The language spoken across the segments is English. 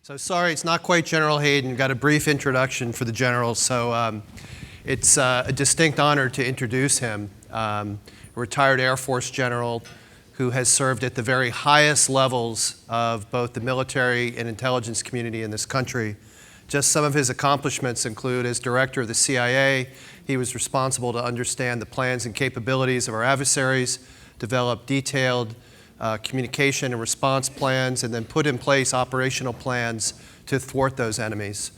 So sorry, it's not quite General Hayden. Got a brief introduction for the general, so it's a distinct honor to introduce him. A retired Air Force general who has served at the very highest levels of both the military and intelligence community in this country. Just some of his accomplishments include, as director of the CIA, he was responsible to understand the plans and capabilities of our adversaries, develop detailed communication and response plans, and then put in place operational plans to thwart those enemies.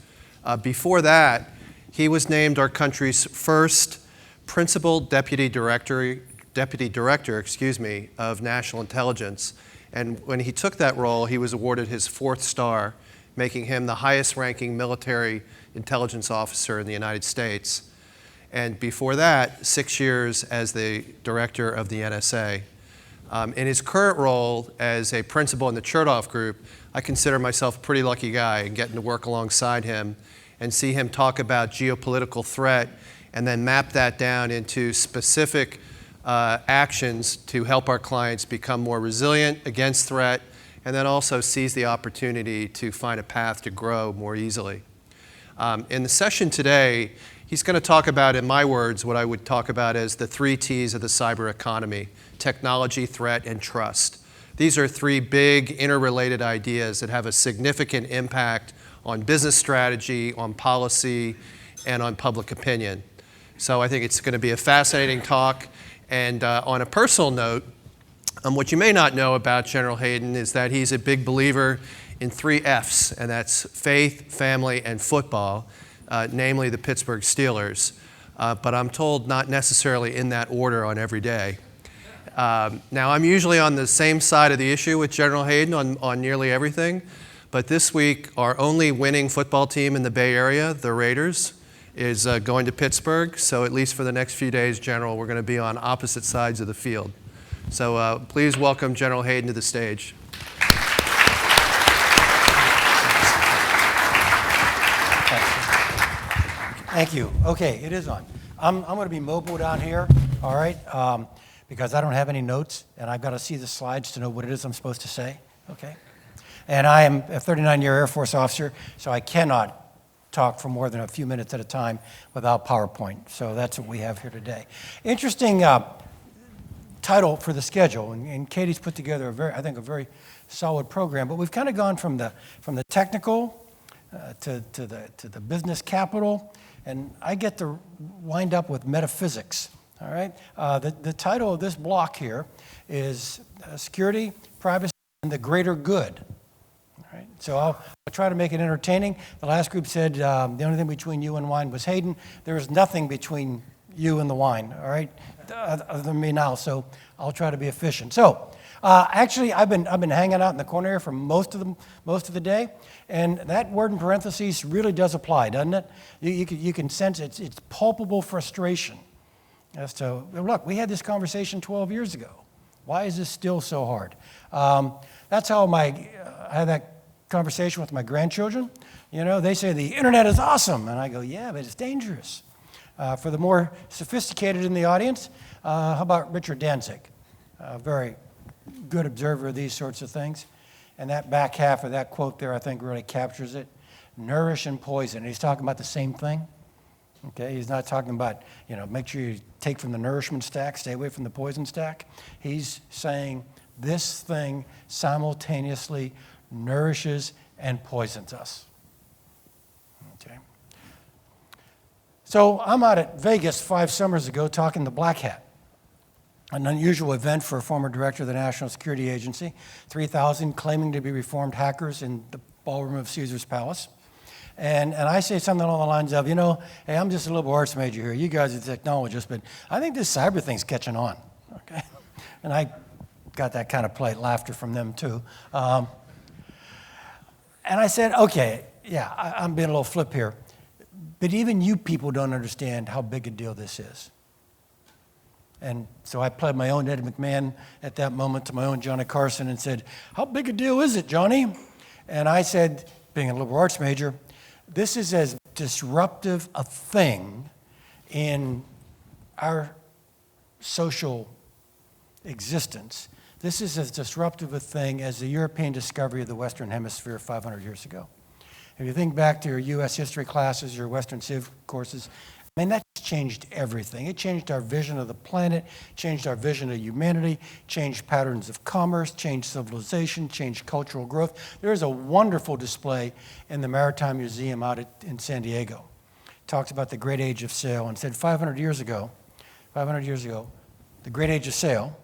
Before that, he was named our country's first principal deputy director, of national intelligence. And when he took that role, he was awarded his 4th star, making him the highest-ranking military intelligence officer in the United States. And before that, 6 years as the director of the NSA. In his current role as a principal in the Chertoff group, I consider myself a pretty lucky guy in getting to work alongside him and see him talk about geopolitical threat and then map that down into specific actions to help our clients become more resilient against threat, and then also seize the opportunity to find a path to grow more easily. In the session today, he's going to talk about, in my words, what I would talk about as the 3 T's of the cyber economy: technology, threat, and trust. These are 3 big interrelated ideas that have a significant impact on business strategy, on policy, and on public opinion. So I think it's going to be a fascinating talk. And on a personal note, what you may not know about General Hayden is that he's a big believer in 3 F's, and that's faith, family, and football, namely the Pittsburgh Steelers. But I'm told not necessarily in that order on every day. Now, I'm usually on the same side of the issue with General Hayden on nearly everything, but this week, our only winning football team in the Bay Area, the Raiders, is going to Pittsburgh. So at least for the next few days, General, we're going to be on opposite sides of the field. So please welcome General Hayden to the stage. Thank you. Okay, it is on. I'm going to be mobile down here, all right, because I don't have any notes, and I've got to see the slides to know what it is I'm supposed to say, okay? And I am a 39-year Air Force officer, so I cannot talk for more than a few minutes at a time without PowerPoint. So that's what we have here today. Interesting title for the schedule, and Katie's put together a very solid program. But we've kind of gone from the technical to the business capital, and I get to wind up with metaphysics. All right. The title of this block here is Security, Privacy, and the Greater Good. All right. So I'll try to make it entertaining. The last group said the only thing between you and wine was Hayden. There is nothing between you and the wine, all right, other than me now, so I'll try to be efficient. So actually, I've been hanging out in the corner here for most of the day, and that word in parentheses really does apply, doesn't it? You can sense it's palpable frustration as to, look, we had this conversation 12 years ago. Why is this still so hard? That's how I had that conversation with my grandchildren. You know, they say the internet is awesome, and I go, yeah, but it's dangerous. For the more sophisticated in the audience, how about Richard Danzig? A very good observer of these sorts of things. And that back half of that quote there, I think, really captures it. Nourish and poison. He's talking about the same thing. Okay, he's not talking about, make sure you take from the nourishment stack, stay away from the poison stack. He's saying this thing simultaneously nourishes and poisons us. Okay. So I'm out at Vegas 5 summers ago talking to Black Hat, an unusual event for a former director of the National Security Agency, 3,000 claiming to be reformed hackers in the ballroom of Caesar's Palace. And I say something along the lines of, hey, I'm just a liberal arts major here. You guys are technologists, but I think this cyber thing's catching on, okay? And I got that kind of polite laughter from them, too. And I said, okay, yeah, I'm being a little flip here, but even you people don't understand how big a deal this is. And so I played my own Ed McMahon at that moment to my own Johnny Carson and said, how big a deal is it, Johnny? And I said, being a liberal arts major, this is as disruptive a thing in our social existence This is as disruptive a thing as the European discovery of the Western Hemisphere 500 years ago. If you think back to your U.S. history classes, your Western Civ courses, I mean, that changed everything. It changed our vision of the planet, changed our vision of humanity, changed patterns of commerce, changed civilization, changed cultural growth. There is a wonderful display in the Maritime Museum out in San Diego. It talks about the Great Age of Sail and said 500 years ago, the Great Age of Sail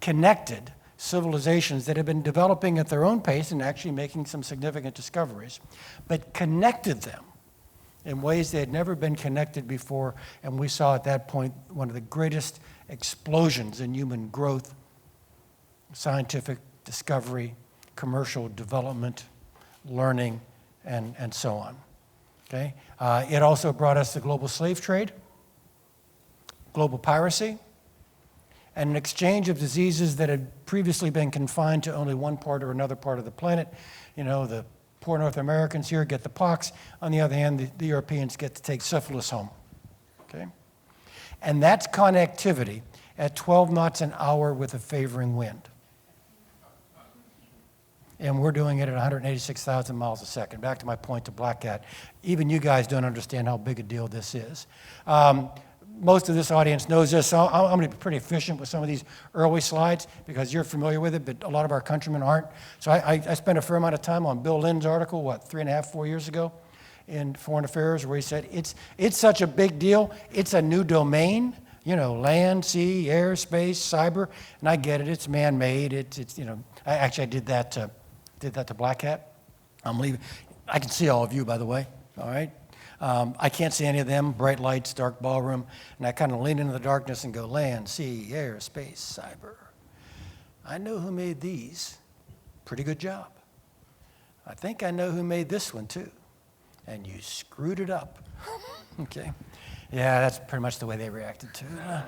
connected civilizations that had been developing at their own pace and actually making some significant discoveries, but connected them in ways they had never been connected before, and we saw at that point one of the greatest explosions in human growth, scientific discovery, commercial development, learning, and so on. Okay? It also brought us the global slave trade, global piracy, and an exchange of diseases that had previously been confined to only one part or another part of the planet. You know, the poor North Americans here get the pox. On the other hand, the Europeans get to take syphilis home. Okay? And that's connectivity at 12 knots an hour with a favoring wind. And we're doing it at 186,000 miles a second. Back to my point to Black Cat. Even you guys don't understand how big a deal this is. Most of this audience knows this, so I'm going to be pretty efficient with some of these early slides because you're familiar with it, but a lot of our countrymen aren't. So I spent a fair amount of time on Bill Lynn's article, 3.5, 4 years ago in Foreign Affairs, where he said it's such a big deal, it's a new domain, you know, land, sea, air, space, cyber, and I get it, it's man-made, it's you know, I did that to Black Hat. I'm leaving. I can see all of you, by the way, all right? I can't see any of them, bright lights, dark ballroom, and I kind of lean into the darkness and go, land, sea, air, space, cyber. I know who made these. Pretty good job. I think I know who made this one, too. And you screwed it up. Okay. Yeah, that's pretty much the way they reacted to it.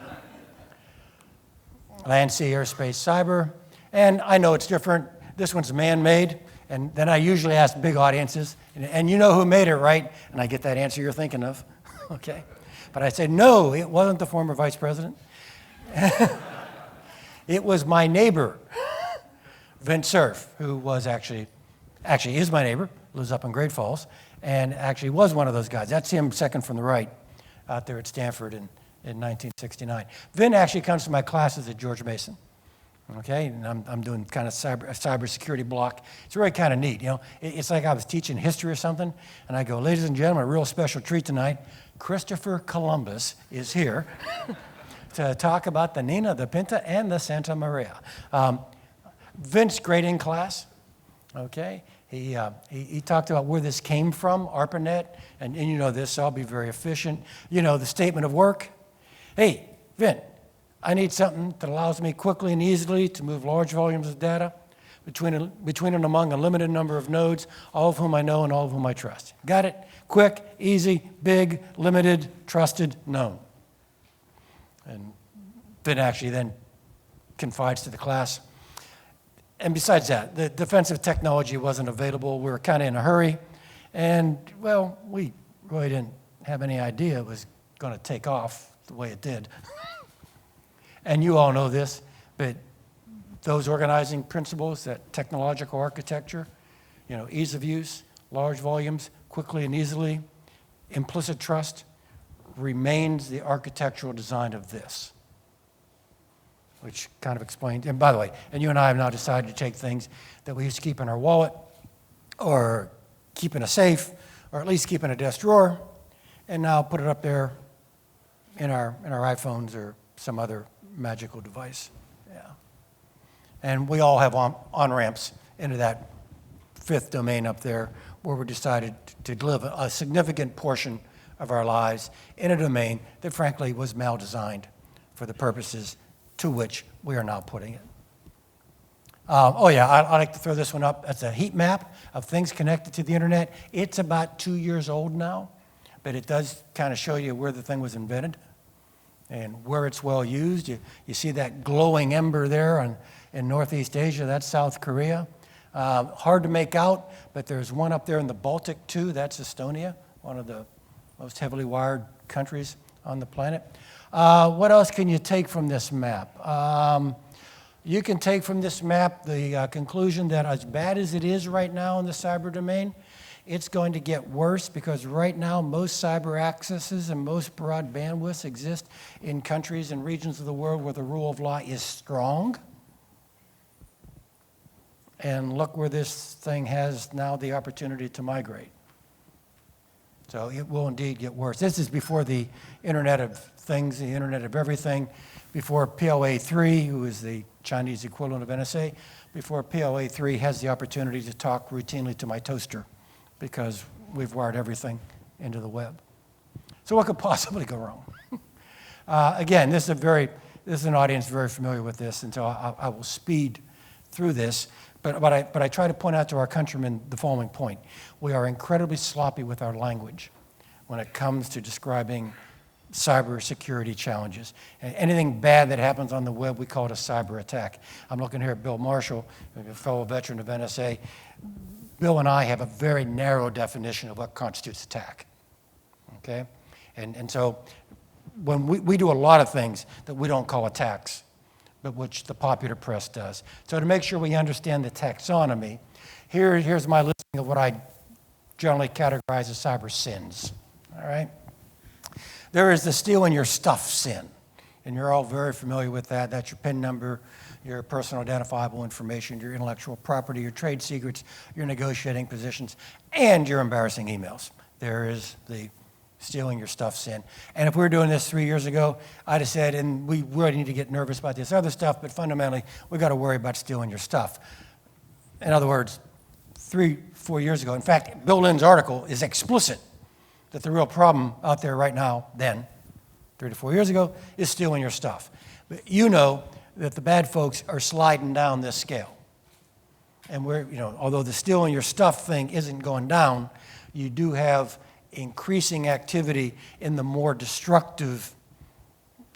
Land, sea, air, space, cyber. And I know it's different. This one's man-made. And then I usually ask big audiences, and you know who made it, right? And I get that answer you're thinking of, okay? But I say, no, it wasn't the former vice president. It was my neighbor, Vint Cerf, who was actually is my neighbor, lives up in Great Falls, and actually was one of those guys. That's him second from the right out there at Stanford in 1969. Vint actually comes to my classes at George Mason. Okay, and I'm doing kind of cybersecurity block. It's really kind of neat, you know. It's like I was teaching history or something, and I go, ladies and gentlemen, a real special treat tonight. Christopher Columbus is here to talk about the Nina, the Pinta, and the Santa Maria. Vince, great in class, okay. He talked about where this came from, ARPANET, and you know this, so I'll be very efficient. You know, the statement of work. Hey, Vin, I need something that allows me quickly and easily to move large volumes of data between and among a limited number of nodes, all of whom I know and all of whom I trust. Got it? Quick, easy, big, limited, trusted, known. And Vin actually then confides to the class. And besides that, the defensive technology wasn't available. We were kind of in a hurry. And, well, we really didn't have any idea it was going to take off the way it did. And you all know this, but those organizing principles, that technological architecture, you know, ease of use, large volumes, quickly and easily, implicit trust, remains the architectural design of this, which kind of explains, and by the way, and you and I have now decided to take things that we used to keep in our wallet or keep in a safe or at least keep in a desk drawer and now put it up there in our iPhones or some other magical device. Yeah. And we all have on-ramps into that fifth domain up there where we decided to live a significant portion of our lives in a domain that frankly was mal-designed for the purposes to which we are now putting it. I like to throw this one up. That's a heat map of things connected to the internet. It's about 2 years old now, but it does kind of show you where the thing was invented and where it's well used. You see that glowing ember there in Northeast Asia, that's South Korea. Hard to make out, but there's one up there in the Baltic too, that's Estonia, one of the most heavily wired countries on the planet. What else can you take from this map? You can take from this map the conclusion that as bad as it is right now in the cyber domain, it's going to get worse because right now most cyber accesses and most broad bandwidths exist in countries and regions of the world where the rule of law is strong. And look where this thing has now the opportunity to migrate. So it will indeed get worse. This is before the Internet of Things, the Internet of Everything, before PLA3, who is the Chinese equivalent of NSA, before PLA3 has the opportunity to talk routinely to my toaster because we've wired everything into the web. So what could possibly go wrong? Again, this is an audience very familiar with this, and so I will speed through this. But I try to point out to our countrymen the following point. We are incredibly sloppy with our language when it comes to describing cybersecurity challenges. And anything bad that happens on the web, we call it a cyber attack. I'm looking here at Bill Marshall, a fellow veteran of NSA. Bill and I have a very narrow definition of what constitutes attack. Okay? And so when we do a lot of things that we don't call attacks, but which the popular press does. So to make sure we understand the taxonomy, here's my listing of what I generally categorize as cyber sins. All right? There is the stealing your stuff sin, and you're all very familiar with that. That's your PIN number, your personal identifiable information, your intellectual property, your trade secrets, your negotiating positions, and your embarrassing emails. There is the stealing your stuff sin. And if we were doing this 3 years ago, I'd have said, and we really need to get nervous about this other stuff, but fundamentally, we've got to worry about stealing your stuff. In other words, 3-4 years ago, in fact, Bill Lynn's article is explicit that the real problem out there right now, then, 3 to 4 years ago, is stealing your stuff. But you know that the bad folks are sliding down this scale. And although the stealing your stuff thing isn't going down, you do have increasing activity in the more destructive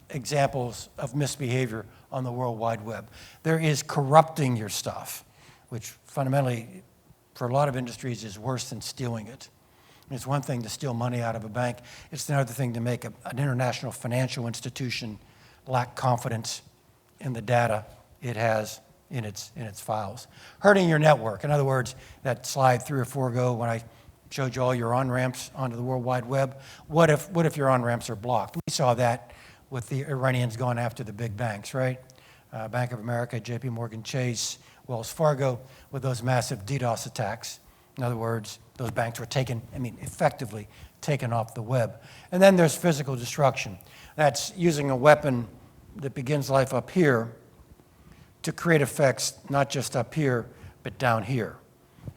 examples of misbehavior on the World Wide Web. There is corrupting your stuff, which fundamentally, for a lot of industries, is worse than stealing it. It's one thing to steal money out of a bank. It's another thing to make an international financial institution lack confidence in the data it has in its files. Hurting your network. In other words, that slide 3 or 4 ago when I showed you all your on-ramps onto the World Wide Web. What if your on-ramps are blocked? We saw that with the Iranians going after the big banks, right? Bank of America, JP Morgan Chase, Wells Fargo, with those massive DDoS attacks. In other words, those banks were effectively taken off the web. And then there's physical destruction. That's using a weapon that begins life up here to create effects not just up here, but down here.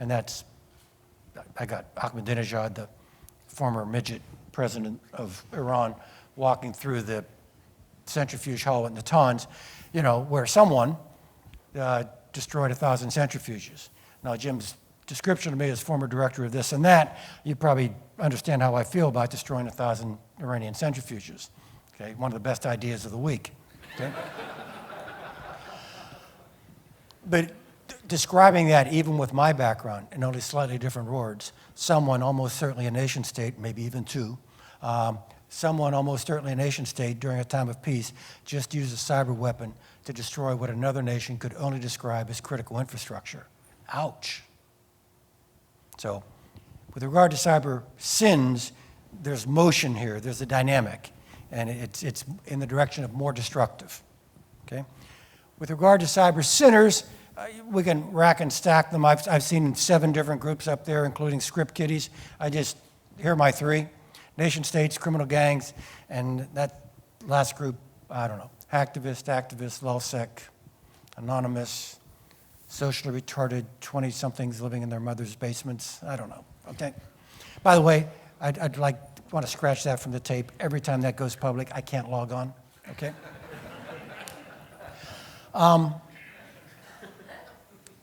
And I got Ahmadinejad, the former midget president of Iran, walking through the centrifuge hall at Natanz, where someone destroyed 1,000 centrifuges. Now, Jim's description of me as former director of this and that, you probably understand how I feel about destroying 1,000 Iranian centrifuges. Okay, one of the best ideas of the week. Okay? But describing that, even with my background, in only slightly different words, someone, almost certainly a nation state, maybe even two, someone, almost certainly a nation state, during a time of peace, just used a cyber weapon to destroy what another nation could only describe as critical infrastructure. Ouch. So, with regard to cyber sins, there's motion here, there's a dynamic, and it's in the direction of more destructive. Okay? With regard to cyber sinners, we can rack and stack them. I've seen 7 different groups up there, including script kiddies. Here are my 3. Nation states, criminal gangs, and that last group, I don't know, hacktivists, activists, LulzSec, anonymous, socially retarded 20-somethings living in their mother's basements. I don't know, okay? By the way, I'd want to scratch that from the tape. Every time that goes public, I can't log on, okay?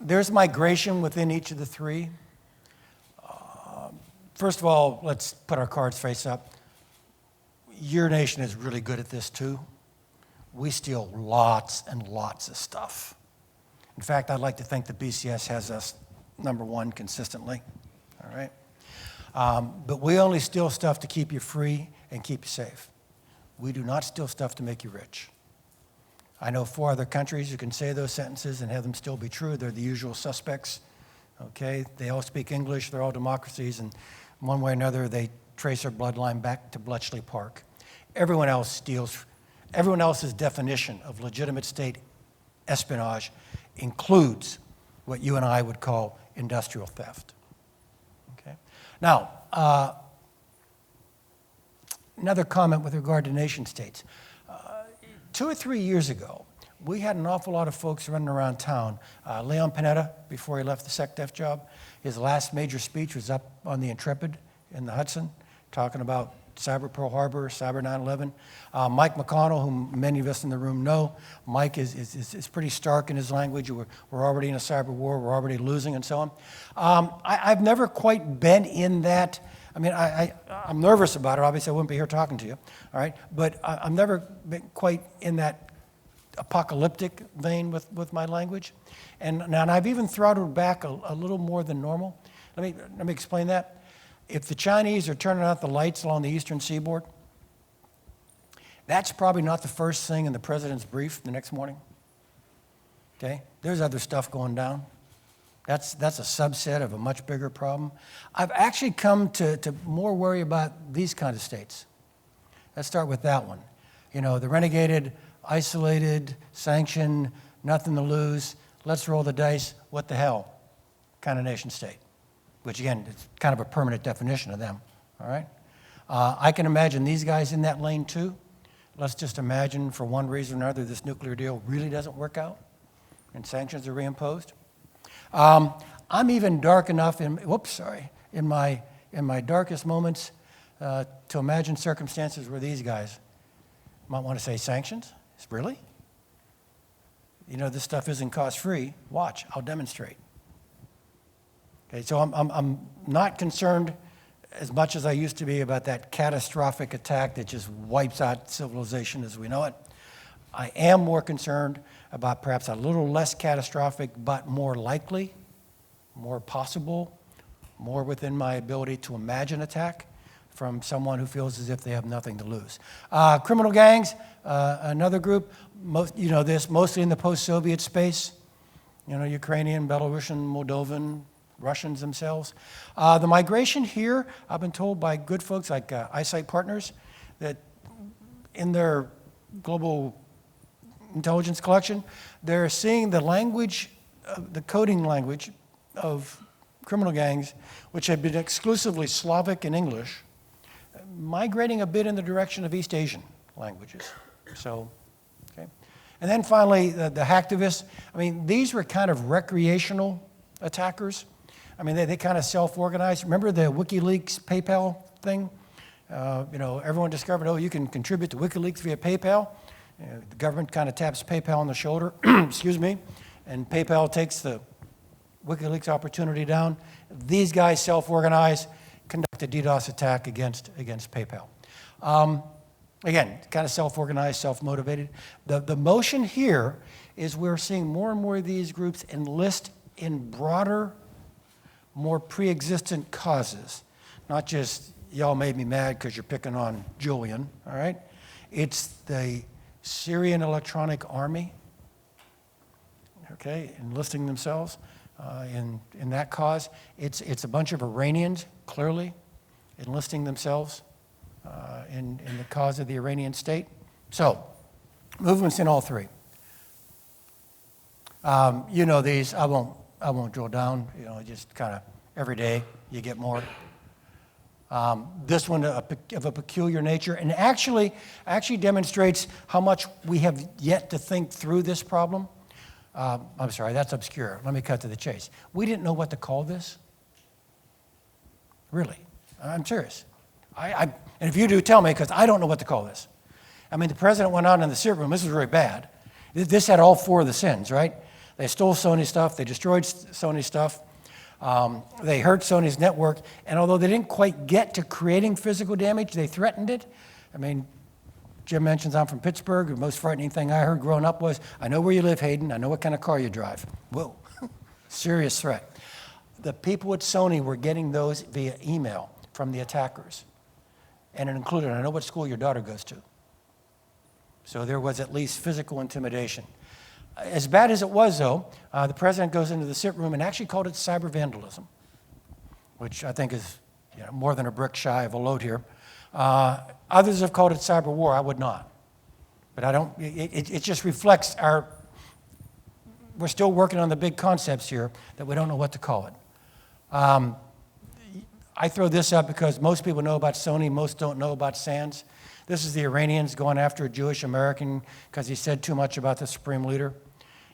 There's migration within each of the 3. First of all, let's put our cards face up. Your nation is really good at this too. We steal lots and lots of stuff. In fact, I'd like to think that BCS has us number 1 consistently, all right? But we only steal stuff to keep you free and keep you safe. We do not steal stuff to make you rich. I know 4 other countries who can say those sentences and have them still be true. They're the usual suspects. Okay, they all speak English. They're all democracies, and one way or another, they trace their bloodline back to Bletchley Park. Everyone else steals. Everyone else's definition of legitimate state espionage includes what you and I would call industrial theft. Okay. Now, another comment with regard to nation states. 2 or 3 years ago, we had an awful lot of folks running around town. Leon Panetta, before he left the SecDef job, his last major speech was up on the Intrepid in the Hudson, talking about Cyber Pearl Harbor, Cyber 9/11. Mike McConnell, whom many of us in the room know, Mike is pretty stark in his language. We're already in a cyber war. We're already losing, and so on. I've never quite been in that. I mean, I'm nervous about it. Obviously, I wouldn't be here talking to you, all right? But I've never been quite in that apocalyptic vein with my language. And I've even throttled back a little more than normal. Let me explain that. If the Chinese are turning out the lights along the eastern seaboard, that's probably not the first thing in the president's brief the next morning. Okay? There's other stuff going down. That's a subset of a much bigger problem. I've actually come to more worry about these kind of states. Let's start with that one. You know, the renegaded, isolated, sanctioned, nothing to lose, let's roll the dice, what the hell kind of nation state, which again, it's kind of a permanent definition of them, all right? I can imagine these guys in that lane too. Let's just imagine for one reason or another this nuclear deal really doesn't work out and sanctions are reimposed. I'm even dark enough in my darkest moments to imagine circumstances where these guys might want to say sanctions? Really? You know, this stuff isn't cost-free. Watch, I'll demonstrate. Okay, so I'm not concerned as much as I used to be about that catastrophic attack that just wipes out civilization as we know it. I am more concerned about perhaps a little less catastrophic, but more likely, more possible, more within my ability to imagine attack from someone who feels as if they have nothing to lose. Criminal gangs, another group, mostly in the post-Soviet space, you know, Ukrainian, Belarusian, Moldovan, Russians themselves. The migration here, I've been told by good folks like Eyesight Partners that in their global intelligence collection, they're seeing the language, the coding language of criminal gangs, which have been exclusively Slavic and English, migrating a bit in the direction of East Asian languages. So, okay. And then finally, the hacktivists. I mean, these were kind of recreational attackers. I mean, they kind of self-organized. Remember the WikiLeaks PayPal thing? Everyone discovered, you can contribute to WikiLeaks via PayPal. The government kind of taps PayPal on the shoulder, excuse me, and PayPal takes the WikiLeaks opportunity down. These guys self-organize, conduct a DDoS attack against PayPal. Again, kind of self-organized, self-motivated. The motion here is we're seeing more and more of these groups enlist in broader, more pre-existent causes, not just y'all made me mad because you're picking on Julian, all right? It's the Syrian Electronic Army, okay, enlisting themselves in that cause. It's a bunch of Iranians, clearly, enlisting themselves in the cause of the Iranian state. So, movements in all three. You know these, I won't drill down, just kind of every day you get more. This one of a peculiar nature, and actually demonstrates how much we have yet to think through this problem. I'm sorry, that's obscure. Let me cut to the chase. We didn't know what to call this. Really, I'm serious. And if you do, tell me, because I don't know what to call this. I mean, the president went out in the secret room. This was really bad. This had all 4 of the sins, right? They stole Sony stuff. They destroyed Sony stuff. They hurt Sony's network, and although they didn't quite get to creating physical damage, they threatened it. I mean, Jim mentions I'm from Pittsburgh. The most frightening thing I heard growing up was, I know where you live, Hayden. I know what kind of car you drive. Whoa, serious threat. The people at Sony were getting those via email from the attackers, and it included, I know what school your daughter goes to. So there was at least physical intimidation. As bad as it was, though, the president goes into the sit room and actually called it cyber vandalism, which I think is more than a brick shy of a load here. Others have called it cyber war. I would not. But I don't, it just reflects we're still working on the big concepts here that we don't know what to call it. I throw this up because most people know about Sony, most don't know about SANS. This is the Iranians going after a Jewish American because he said too much about the supreme leader.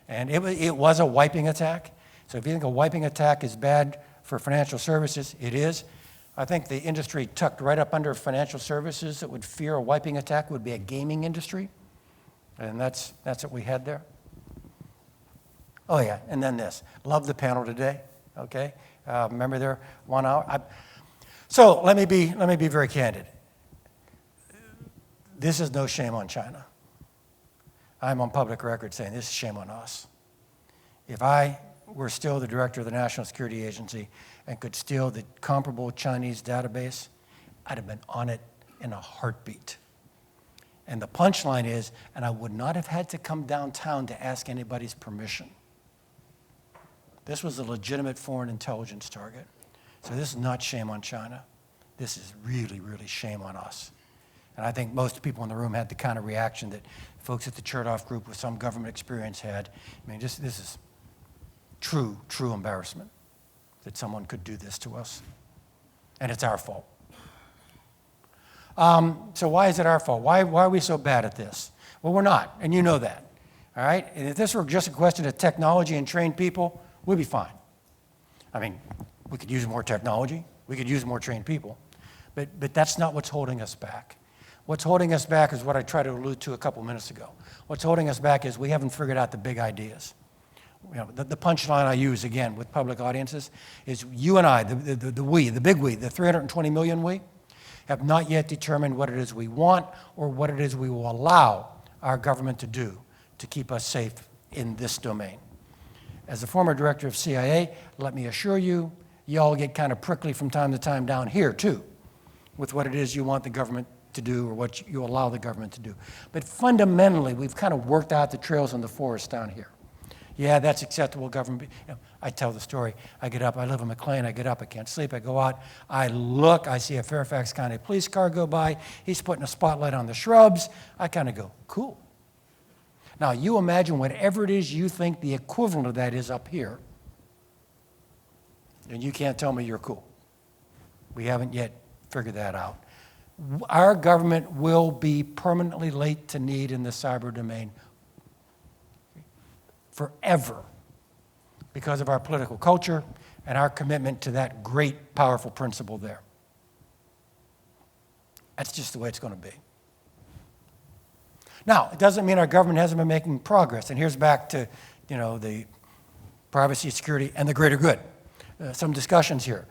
And it was a wiping attack. So if you think a wiping attack is bad for financial services, it is. I think the industry tucked right up under financial services that would fear a wiping attack would be a gaming industry. And that's what we had there. Oh yeah, and then this. Love the panel today, okay? Remember their 1 hour? So let me be very candid. This is no shame on China. I'm on public record saying this is shame on us. If I were still the director of the National Security Agency and could steal the comparable Chinese database, I'd have been on it in a heartbeat. And the punchline is, and I would not have had to come downtown to ask anybody's permission. This was a legitimate foreign intelligence target. So this is not shame on China. This is really, really shame on us. And I think most people in the room had the kind of reaction that folks at the Chertoff group with some government experience had. I mean, this is true embarrassment that someone could do this to us. And it's our fault. So why is it our fault? Why are we so bad at this? Well, we're not, and you know that. All right? And if this were just a question of technology and trained people, we'd be fine. I mean, we could use more technology. We could use more trained people. But that's not what's holding us back. What's holding us back is what I tried to allude to a couple minutes ago. What's holding us back is we haven't figured out the big ideas. The punchline I use, again, with public audiences is you and I, the big we, the 320 million we, have not yet determined what it is we want or what it is we will allow our government to do to keep us safe in this domain. As a former director of CIA, let me assure you, you all get kind of prickly from time to time down here, too, with what it is you want the government to do or what you allow the government to do. But fundamentally, we've kind of worked out the trails in the forest down here. Yeah, that's acceptable government. I tell the story. I get up, I live in McLean, I get up, I can't sleep, I go out, I look, I see a Fairfax County police car go by, he's putting a spotlight on the shrubs. I kind of go, cool. Now, you imagine whatever it is you think the equivalent of that is up here, and you can't tell me you're cool. We haven't yet figured that out. Our government will be permanently late to need in the cyber domain forever because of our political culture and our commitment to that great, powerful principle there. That's just the way it's going to be. Now, it doesn't mean our government hasn't been making progress. And here's back to, the privacy, security, and the greater good. Some discussions here.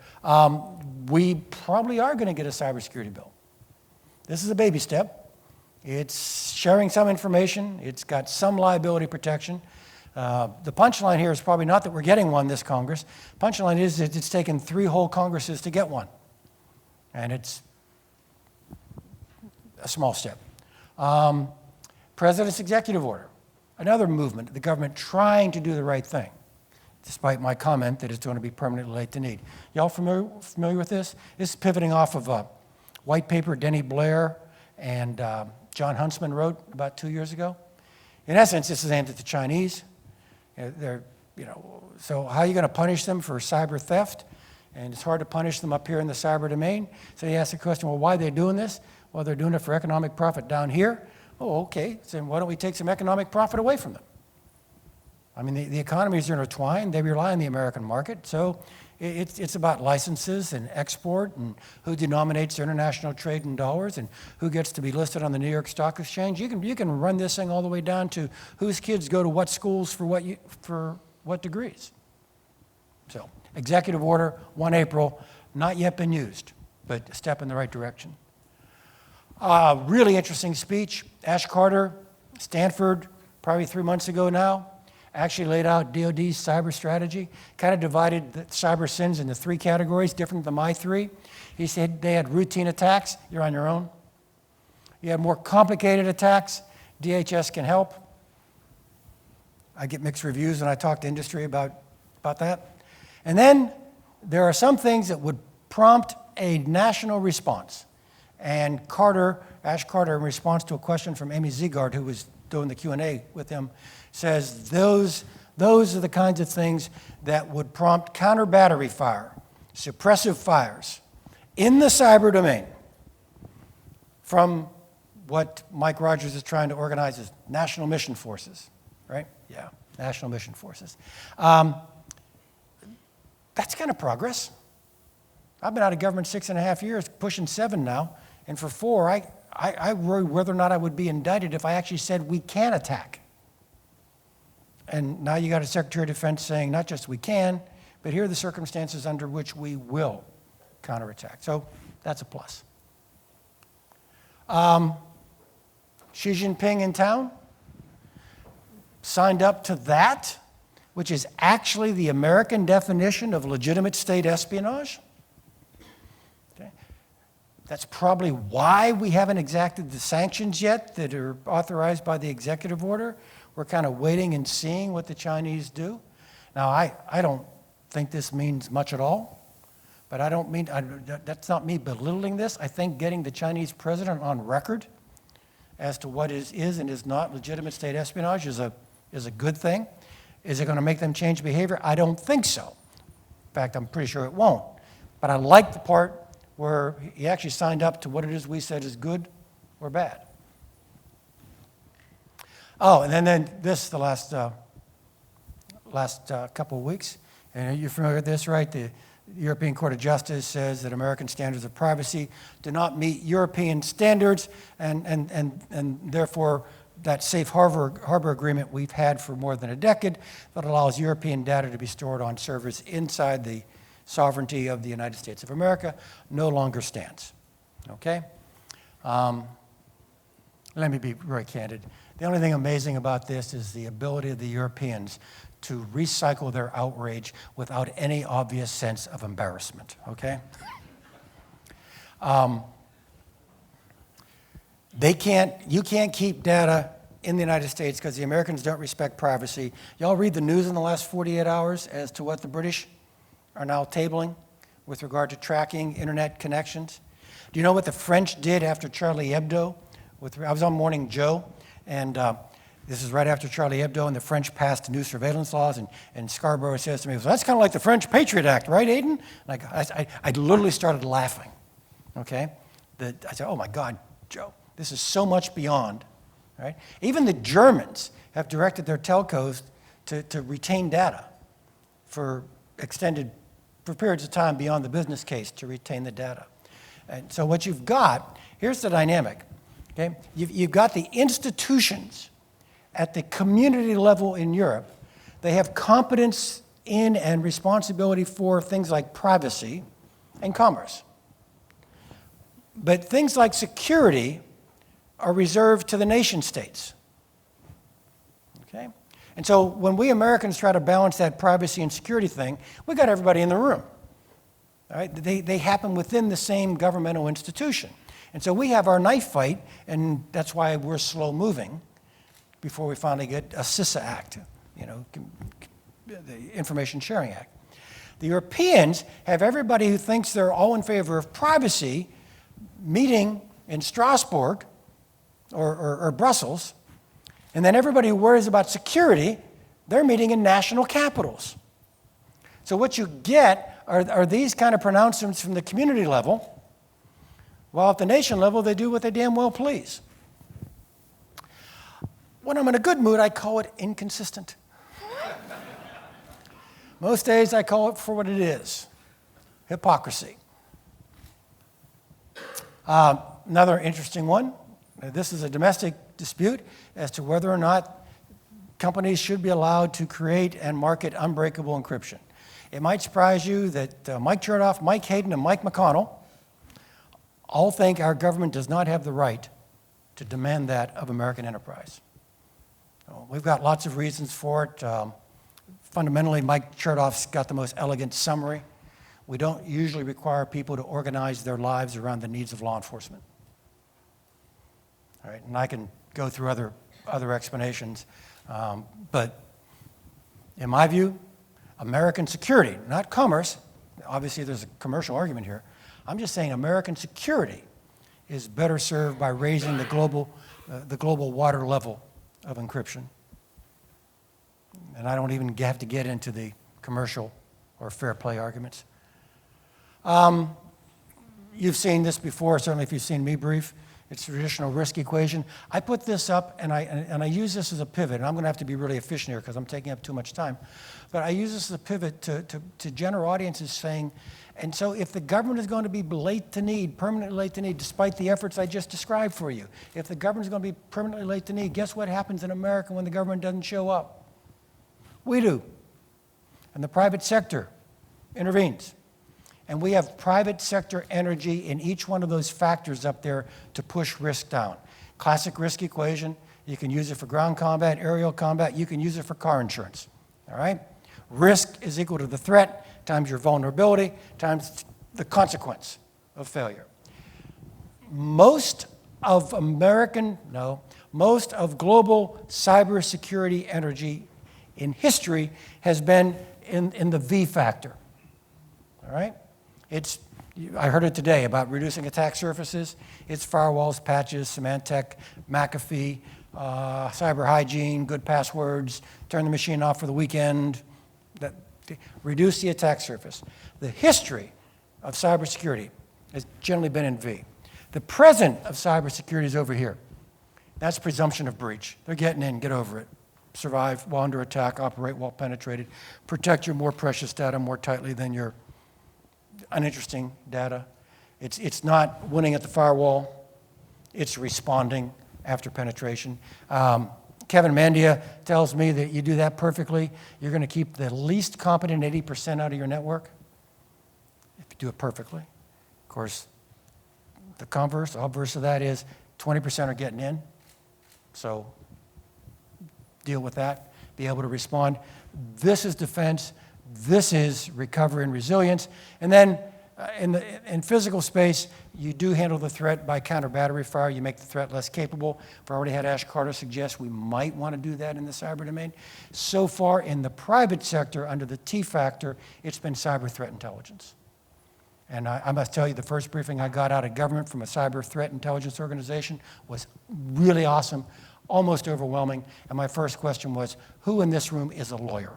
We probably are going to get a cybersecurity bill. This is a baby step. It's sharing some information. It's got some liability protection. The punchline here is probably not that we're getting one this Congress. Punchline is that it's taken 3 whole Congresses to get one. And it's a small step. President's executive order, another movement, the government trying to do the right thing, despite my comment that it's going to be permanently late to need. Y'all familiar with this? This is pivoting off of a white paper Denny Blair and John Huntsman wrote about 2 years ago. In essence, this is aimed at the Chinese. So how are you going to punish them for cyber theft? And it's hard to punish them up here in the cyber domain. So you ask the question, well, why are they doing this? Well, they're doing it for economic profit down here. Oh, okay, so why don't we take some economic profit away from them? I mean, the economies are intertwined. They rely on the American market. So it's about licenses and export and who denominates their international trade in dollars and who gets to be listed on the New York Stock Exchange. You can run this thing all the way down to whose kids go to what schools for what degrees. So executive order, 1 April, not yet been used, but a step in the right direction. Really interesting speech. Ash Carter, Stanford, probably 3 months ago now, actually laid out DOD's cyber strategy, kind of divided the cyber sins into 3 categories, different than my 3. He said they had routine attacks, you're on your own. You had more complicated attacks, DHS can help. I get mixed reviews when I talk to industry about that. And then there are some things that would prompt a national response. And Ash Carter, in response to a question from Amy Ziegard, who was doing the Q&A with him, says those are the kinds of things that would prompt counter-battery fire, suppressive fires in the cyber domain from what Mike Rogers is trying to organize as national mission forces, right? Yeah, national mission forces. That's kind of progress. I've been out of government 6.5 years, pushing 7 now, and for 4, I worry whether or not I would be indicted if I actually said we can attack. And now you got a Secretary of Defense saying not just we can, but here are the circumstances under which we will counterattack. So that's a plus. Xi Jinping in town signed up to that, which is actually the American definition of legitimate state espionage. Okay. That's probably why we haven't exacted the sanctions yet that are authorized by the executive order. We're kind of waiting and seeing what the Chinese do. Now, I don't think this means much at all, but that's not me belittling this. I think getting the Chinese president on record as to what is and is not legitimate state espionage is a good thing. Is it going to make them change behavior? I don't think so. In fact, I'm pretty sure it won't. But I like the part where he actually signed up to what it is we said is good or bad. Oh, and then this, the last couple of weeks, and you're familiar with this, right? The European Court of Justice says that American standards of privacy do not meet European standards, and therefore that safe harbor agreement we've had for more than a decade that allows European data to be stored on servers inside the sovereignty of the United States of America no longer stands. Okay? Let me be very candid. The only thing amazing about this is the ability of the Europeans to recycle their outrage without any obvious sense of embarrassment, okay? You can't keep data in the United States because the Americans don't respect privacy. Y'all read the news in the last 48 hours as to what the British are now tabling with regard to tracking internet connections? Do you know what the French did after Charlie Hebdo? I was on Morning Joe, and this is right after Charlie Hebdo, and the French passed new surveillance laws, and Scarborough says to me, well, that's kind of like the French Patriot Act, right, Hayden? And I literally started laughing, okay? I said, oh my God, Joe, this is so much beyond, right? Even the Germans have directed their telcos to retain data for periods of time beyond the business case to retain the data. And so what you've got, here's the dynamic, okay? You've got the institutions at the community level in Europe. They have competence in and responsibility for things like privacy and commerce. But things like security are reserved to the nation states. Okay? And so when we Americans try to balance that privacy and security thing, we got everybody in the room. All right? They happen within the same governmental institution. And so we have our knife fight, and that's why we're slow moving before we finally get a CISA Act, the Information Sharing Act. The Europeans have everybody who thinks they're all in favor of privacy meeting in Strasbourg or Brussels, and then everybody who worries about security, they're meeting in national capitals. So what you get are these kind of pronouncements from the community level, while at the nation level, they do what they damn well please. When I'm in a good mood, I call it inconsistent. Most days, I call it for what it is, hypocrisy. Another interesting one. This is a domestic dispute as to whether or not companies should be allowed to create and market unbreakable encryption. It might surprise you that Mike Chertoff, Mike Hayden, and Mike McConnell all think our government does not have the right to demand that of American enterprise. We've got lots of reasons for it. Fundamentally, Mike Chertoff's got the most elegant summary. We don't usually require people to organize their lives around the needs of law enforcement. All right, and I can go through other other explanations. But in my view, American security, not commerce, obviously there's a commercial argument here. I'm just saying American security is better served by raising the global water level of encryption. And I don't even have to get into the commercial or fair play arguments. You've seen this before, certainly if you've seen me brief. It's a traditional risk equation. I put this up, and I use this as a pivot, and I'm going to have to be really efficient here because I'm taking up too much time. But I use this as a pivot to general audiences saying, and so if the government is going to be late to need, permanently late to need, despite the efforts I just described for you, if the government is going to be permanently late to need, guess what happens in America when the government doesn't show up? We do. And the private sector intervenes. And we have private sector energy in each one of those factors up there to push risk down. Classic risk equation, you can use it for ground combat, aerial combat, you can use it for car insurance, all right? Risk is equal to the threat times your vulnerability times the consequence of failure. Most of global cybersecurity energy in history has been in the V factor, all right? I heard it today about reducing attack surfaces. It's firewalls, patches, Symantec, McAfee, cyber hygiene, good passwords, turn the machine off for the weekend. Reduce the attack surface. The history of cybersecurity has generally been in V. The present of cybersecurity is over here. That's presumption of breach. They're getting in, get over it. Survive while under attack, operate while penetrated, protect your more precious data more tightly than your uninteresting data. It's not winning at the firewall. It's responding after penetration. Kevin Mandia tells me that you do that perfectly, you're going to keep the least competent 80% out of your network if you do it perfectly. Of course, the obverse of that is 20% are getting in. So deal with that, be able to respond. This is defense. This is recovery and resilience. And then in physical space, you do handle the threat by counter battery fire. You make the threat less capable. I've already had Ash Carter suggest we might want to do that in the cyber domain. So far in the private sector, under the T factor, it's been cyber threat intelligence. And I must tell you, the first briefing I got out of government from a cyber threat intelligence organization was really awesome, almost overwhelming. And my first question was, who in this room is a lawyer?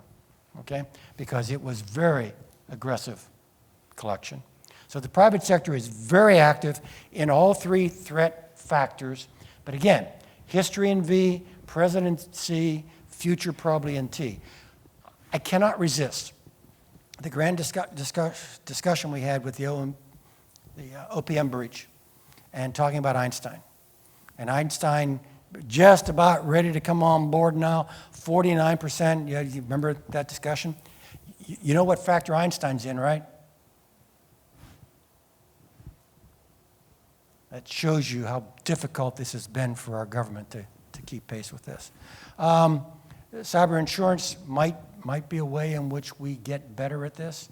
Okay? Because it was very aggressive collection. So the private sector is very active in all three threat factors. But again, history in V, presidency, future probably in T. I cannot resist the grand discussion we had with the OPM breach and talking about Einstein. And Einstein just about ready to come on board now, 49%. Yeah, you remember that discussion? You know what factor Einstein's in, right? That shows you how difficult this has been for our government to keep pace with this. Cyber insurance might be a way in which we get better at this.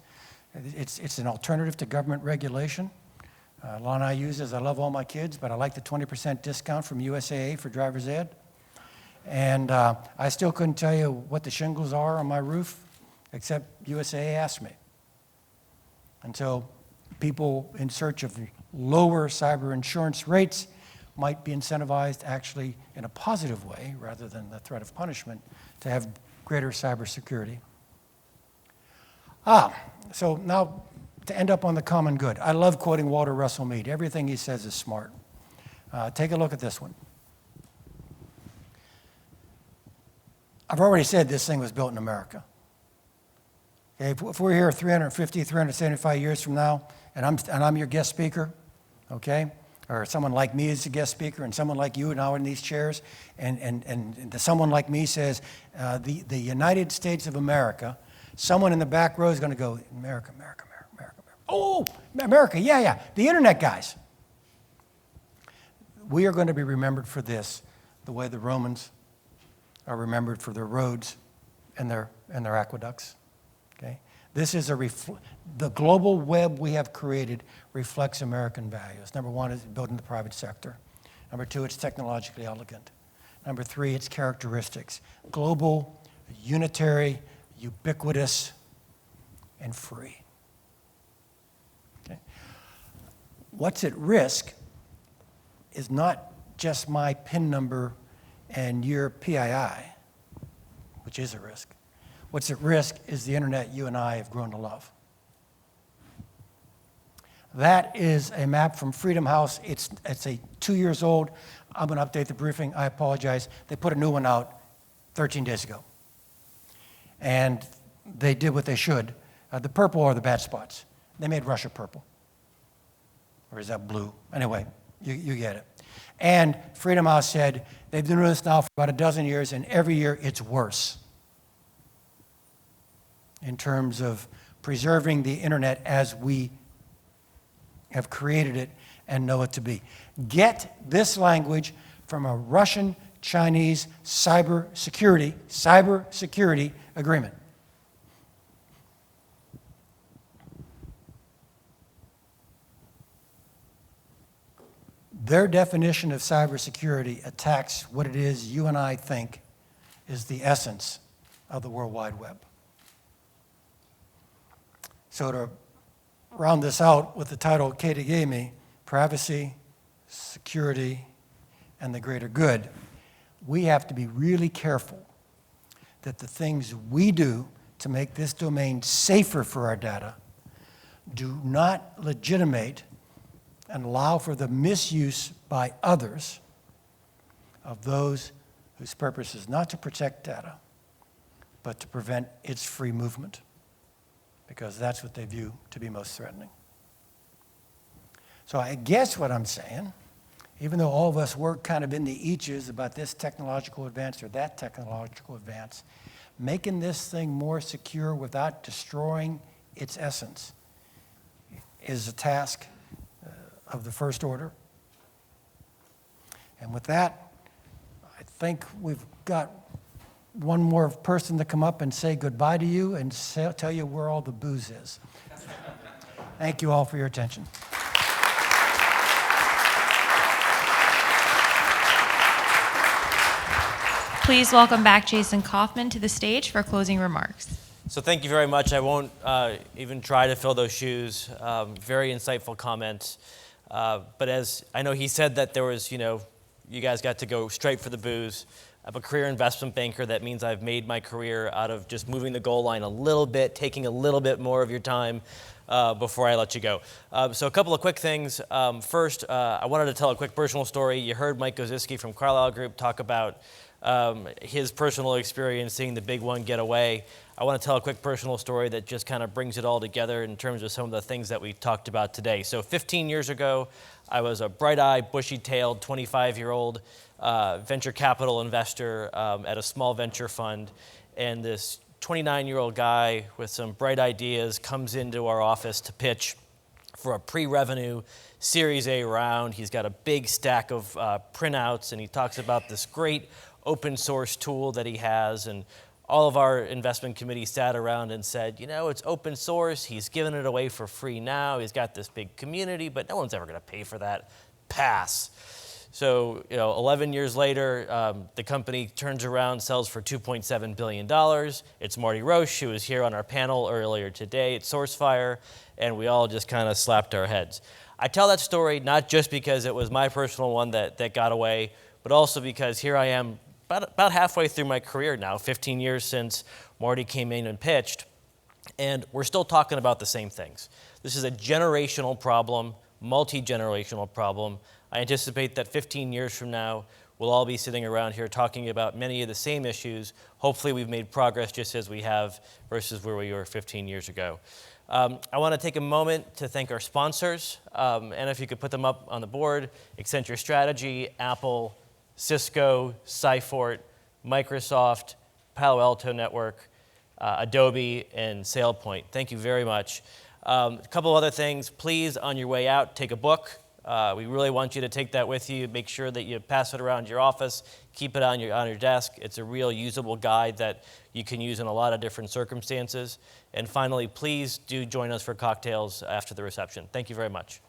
It's an alternative to government regulation. Law and I use it as I love all my kids, but I like the 20% discount from USAA for driver's ed. And I still couldn't tell you what the shingles are on my roof, except USAA asked me. And so people in search of lower cyber insurance rates might be incentivized actually in a positive way, rather than the threat of punishment, to have greater cyber security. So now to end up on the common good. I love quoting Walter Russell Mead. Everything he says is smart. Take a look at this one. I've already said this thing was built in America. Okay, if we're here 350, 375 years from now, and I'm your guest speaker, okay, or someone like me is a guest speaker, and someone like you now in these chairs, and someone like me says, the United States of America, someone in the back row is going to go, America, America, America, America, America. Oh, America, yeah, the internet guys. We are going to be remembered for this, the way the Romans are remembered for their roads and their aqueducts. Okay? This is the global web we have created reflects American values. Number one, is built in the private sector. Number two, it's technologically elegant. Number 3, its characteristics. Global, unitary, ubiquitous, and free. Okay. What's at risk is not just my PIN number and your PII, which is a risk. What's at risk is the internet you and I have grown to love. That is a map from Freedom House. It's 2 years old. I'm going to update the briefing. I apologize. They put a new one out 13 days ago. And they did what they should. The purple are the bad spots. They made Russia purple. Or is that blue? Anyway, you get it. And Freedom House said they've been doing this now for about a dozen years, and every year it's worse in terms of preserving the internet as we have created it and know it to be. Get this language from a Russian-Chinese cyber security agreement. Their definition of cybersecurity attacks what it is you and I think is the essence of the World Wide Web. So to round this out with the title Katie gave me, Privacy, Security, and the Greater Good, we have to be really careful that the things we do to make this domain safer for our data do not legitimate and allow for the misuse by others of those whose purpose is not to protect data, but to prevent its free movement, because that's what they view to be most threatening. So I guess what I'm saying, even though all of us work kind of in the eaches about this technological advance or that technological advance, making this thing more secure without destroying its essence is a task of the first order. And with that, I think we've got one more person to come up and say goodbye to you and tell you where all the booze is. Thank you all for your attention. Please welcome back Jason Kaufman to the stage for closing remarks. So thank you very much. I won't even try to fill those shoes. Very insightful comments. But as I know he said that there was, you guys got to go straight for the booze. I'm a career investment banker. That means I've made my career out of just moving the goal line a little bit, taking a little bit more of your time before I let you go. So a couple of quick things. First, I wanted to tell a quick personal story. You heard Mike Goziski from Carlyle Group talk about his personal experience seeing the big one get away. I want to tell a quick personal story that just kind of brings it all together in terms of some of the things that we talked about today. So 15 years ago, I was a bright-eyed, bushy-tailed, 25-year-old venture capital investor at a small venture fund. And this 29-year-old guy with some bright ideas comes into our office to pitch for a pre-revenue Series A round. He's got a big stack of printouts, and he talks about this great open source tool that he has. And all of our investment committee sat around and said, it's open source. He's giving it away for free now. He's got this big community, but no one's ever going to pay for that. Pass. So, 11 years later, the company turns around, sells for $2.7 billion. It's Marty Roche, who was here on our panel earlier today at SourceFire, and we all just kind of slapped our heads. I tell that story not just because it was my personal one that got away, but also because here I am about halfway through my career now, 15 years since Marty came in and pitched, and we're still talking about the same things. This is a generational problem, multi-generational problem. I anticipate that 15 years from now, we'll all be sitting around here talking about many of the same issues. Hopefully we've made progress just as we have versus where we were 15 years ago. I want to take a moment to thank our sponsors, and if you could put them up on the board, Accenture Strategy, Apple, Cisco, Cyfort, Microsoft, Palo Alto Network, Adobe, and SailPoint. Thank you very much. A couple other things. Please, on your way out, take a book. We really want you to take that with you. Make sure that you pass it around your office. Keep it on your desk. It's a real usable guide that you can use in a lot of different circumstances. And finally, please do join us for cocktails after the reception. Thank you very much.